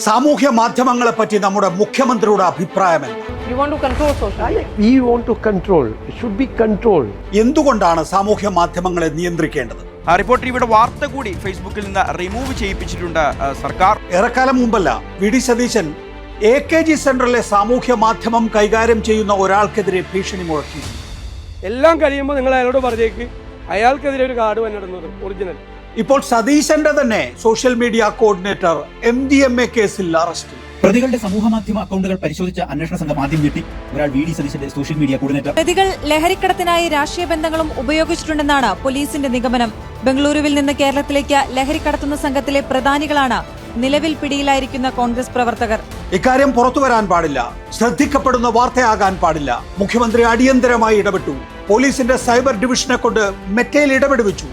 സാമൂഹ്യ മാധ്യമങ്ങളെ പറ്റി നമ്മുടെ മുഖ്യമന്ത്രിയുടെ അഭിപ്രായം എന്താണ്? You want to control social media? We want to control. It should be controlled. എന്തുകൊണ്ടാണ് സാമൂഹ്യ മാധ്യമങ്ങളെ നിയന്ത്രിക്കേണ്ടത്? റിപ്പോർട്ടർ ഇവിടെ വാർത്ത കൂടി ഫേസ്ബുക്കിൽ നിന്ന് റിമൂവ് ചെയ്യിപ്പിച്ചിട്ടുണ്ട് സർക്കാർ. ഏറെക്കാലം മുമ്പല്ല വി ഡി സതീശൻ AKG സെന്ററിലെ സാമൂഹ്യ മാധ്യമം കൈകാര്യം ചെയ്യുന്ന ഒരാൾക്കെതിരെ ഭീഷണി മുഴക്കി. എല്ലാം കഴിയുമ്പോൾ നിങ്ങൾ അയാളോട് പറഞ്ഞേക്ക് അയാൾക്കെതിരെ ഒരു കാർഡ് വന്നിടുന്നത് ഒറിജിനൽ. ഇപ്പോൾ സതീശന്റെ തന്നെ സോഷ്യൽ മീഡിയ കോർഡിനേറ്റർ MDMA കേസിൽ അറസ്റ്റിൽ. പ്രതികളുടെ സമൂഹമാധ്യമ അക്കൗണ്ടുകൾ പരിശോധിച്ച അന്വേഷണ സംഘം ആദ്യം ഞെട്ടി. ഒരാൾ VD സതീശന്റെ സോഷ്യൽ മീഡിയ കോർഡിനേറ്റർ. പ്രതികൾ ലഹരിക്കടത്തിനായി രാഷ്ട്രീയ ബന്ധങ്ങളും ഉപയോഗിച്ചിട്ടുണ്ടെന്നാണ് പോലീസിന്റെ നിഗമനം. ബംഗളൂരുവിൽ നിന്ന് കേരളത്തിലേക്ക് ലഹരിക്കടത്തുന്ന സംഘത്തിലെ പ്രധാനികളാണ് നിലവിൽ പിടിയിലായിരിക്കുന്ന കോൺഗ്രസ് പ്രവർത്തകർ. ഇക്കാര്യം പുറത്തുവരാൻ പാടില്ല, ശ്രദ്ധിക്കപ്പെടുന്ന വാർത്തയാകാൻ പാടില്ല. മുഖ്യമന്ത്രി അടിയന്തരമായി ഇടപെട്ടു. പോലീസിന്റെ സൈബർ ഡിവിഷനെ കൊണ്ട് മെറ്റയിൽ ഇടപെടുവിച്ചു.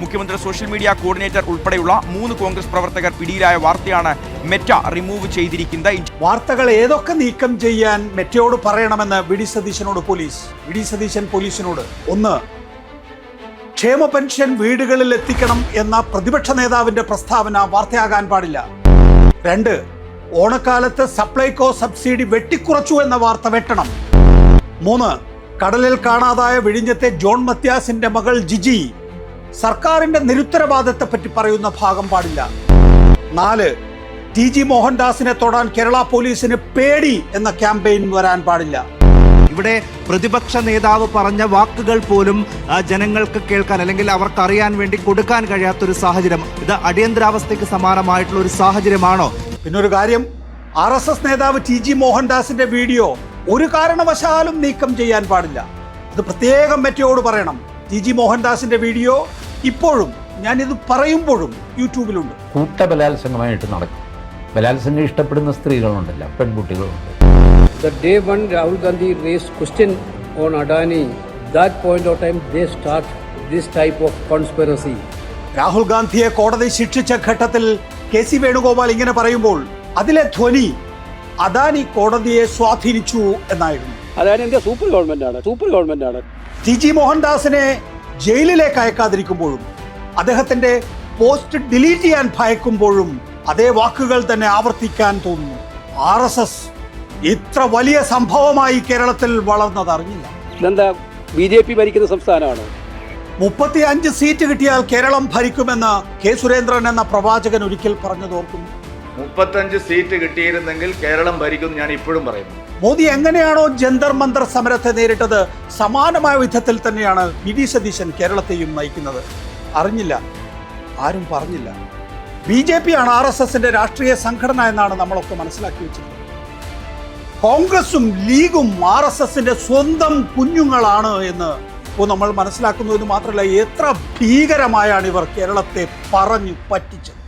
മുഖ്യമന്ത്രി സോഷ്യൽ മീഡിയ കോർഡിനേറ്റർ ഉൾപ്പെടെയുള്ള 3 കോൺഗ്രസ് പ്രവർത്തകർ പിടിയിലായ വാർത്തയാണ് മെറ്റ റിമൂവ് ചെയ്തിരിക്കുന്നത്. വാർത്തകൾ ഏതൊക്കെ നീക്കം ചെയ്യാൻ മെറ്റയോട് പറയണമെന്ന് വി ഡി സതീശനോട് പോലീസ്. വി ഡി സതീശൻ പോലീസിനോട് 1. ക്ഷേമ പെൻഷൻ വീടുകളിൽ എത്തിക്കണം എന്ന പ്രതിപക്ഷ നേതാവിന്റെ പ്രസ്താവന വാർത്തയാകാൻ പാടില്ല. 2. ഓണക്കാലത്ത് സപ്ലൈകോ സബ്സിഡി വെട്ടിക്കുറച്ചു എന്ന വാർത്ത വെട്ടണം. 3. കടലിൽ കാണാതായ വിഴിഞ്ഞത്തെ ജോൺ മത്യാസിന്റെ മകൾ ജിജി സർക്കാരിന്റെ നിരുത്തരവാദത്തെ പറ്റി പറയുന്ന ഭാഗം പാടില്ല. 4. TG മോഹൻദാസിനെ തൊടാൻ കേരള പോലീസിന് പേടി എന്ന ക്യാമ്പയിൻ വരാൻ പാടില്ല. ഇവിടെ പ്രതിപക്ഷ നേതാവ് പറഞ്ഞ വാക്കുകൾ പോലും ജനങ്ങൾക്ക് കേൾക്കാൻ അല്ലെങ്കിൽ അവർക്കറിയാൻ വേണ്ടി കൊടുക്കാൻ കഴിയാത്തൊരു സാഹചര്യം. ഇത് അടിയന്തരാവസ്ഥയ്ക്ക് സമാനമായിട്ടുള്ള ഒരു സാഹചര്യമാണോ? പിന്നൊരു കാര്യം, RSS നേതാവ് TG മോഹൻദാസിന്റെ വീഡിയോ ഒരു കാരണവശാലും നീക്കം ചെയ്യാൻ പാടില്ല. അത് പ്രത്യേകം മെറ്റയോട് പറയണം. TG മോഹൻദാസിന്റെ വീഡിയോ ഇപ്പോഴും, ഞാനിത് പറയുമ്പോഴും യൂട്യൂബിലുണ്ട്. കൂട്ട ബലാത്സംഗമായിട്ട് നടക്കും. ബലാത്സംഗം ഇഷ്ടപ്പെടുന്ന സ്ത്രീകളുണ്ടല്ലോ, പെൺകുട്ടികളുണ്ട്. The day when Rahul Gandhi raised question on Adani, that point of time they start this type of conspiracy. Rahul ഗാന്ധിയെ കോടതി ശിക്ഷിച്ച ഘട്ടത്തിൽ KC വേണുഗോപാൽ ഇങ്ങനെ പറയുമ്പോൾ അതിലെ ധ്വനി അദാനി കോടതിയെ സ്വാധീനിച്ചു എന്നായിരുന്നു. അതായത് എന്താ സൂപ്പർ ഗവൺമെന്റ് ആണ്. TG മോഹൻദാസിനെ ജയിലിലേക്ക് അയക്കാതിരിക്കുമ്പോഴും അദ്ദേഹത്തിന്റെ പോസ്റ്റ് ഡിലീറ്റ് ചെയ്യാൻ ഭയക്കുമ്പോഴും അതേ വാക്കുകൾ തന്നെ ആവർത്തിക്കാൻ തോന്നുന്നു. RSS ഇത്ര വലിയ സംഭവമായി കേരളത്തിൽ വളർന്നത് അറിഞ്ഞില്ല. ഇതെന്താ BJP ഭരിക്കുന്ന സംസ്ഥാനമാണ്. 35 സീറ്റ് കിട്ടിയാൽ കേരളം ഭരിക്കുമെന്ന് K. സുരേന്ദ്രൻ എന്ന പ്രവാചകൻ ഒരിക്കൽ പറഞ്ഞത് ഓർക്കുന്നു. 35 സീറ്റ് കിട്ടിയിരുന്നെങ്കിൽ കേരളം ഭരിക്കും ഞാൻ ഇപ്പോഴും പറയുന്നു. മോദി എങ്ങനെയാണോ ജന്തർ മന്തർ സമരത്തെ നേരിട്ടത്, സമാനമായ വിധത്തിൽ തന്നെയാണ് വി ഡി സതീശൻ കേരളത്തെയും നയിക്കുന്നത്. അറിഞ്ഞില്ല, ആരും പറഞ്ഞില്ല. BJP ആണ് RSSന്റെ രാഷ്ട്രീയ സംഘടന എന്നാണ് നമ്മളൊക്കെ മനസ്സിലാക്കി വെച്ചിരുന്നത്. കോൺഗ്രസും ലീഗും RSSന്റെ സ്വന്തം കുഞ്ഞുങ്ങളാണ് എന്ന് ഇപ്പോൾ നമ്മൾ മനസ്സിലാക്കുന്നതിന് മാത്രമല്ല, എത്ര ഭീകരമായാണ് ഇവർ കേരളത്തെ പറഞ്ഞു പറ്റിച്ചത്.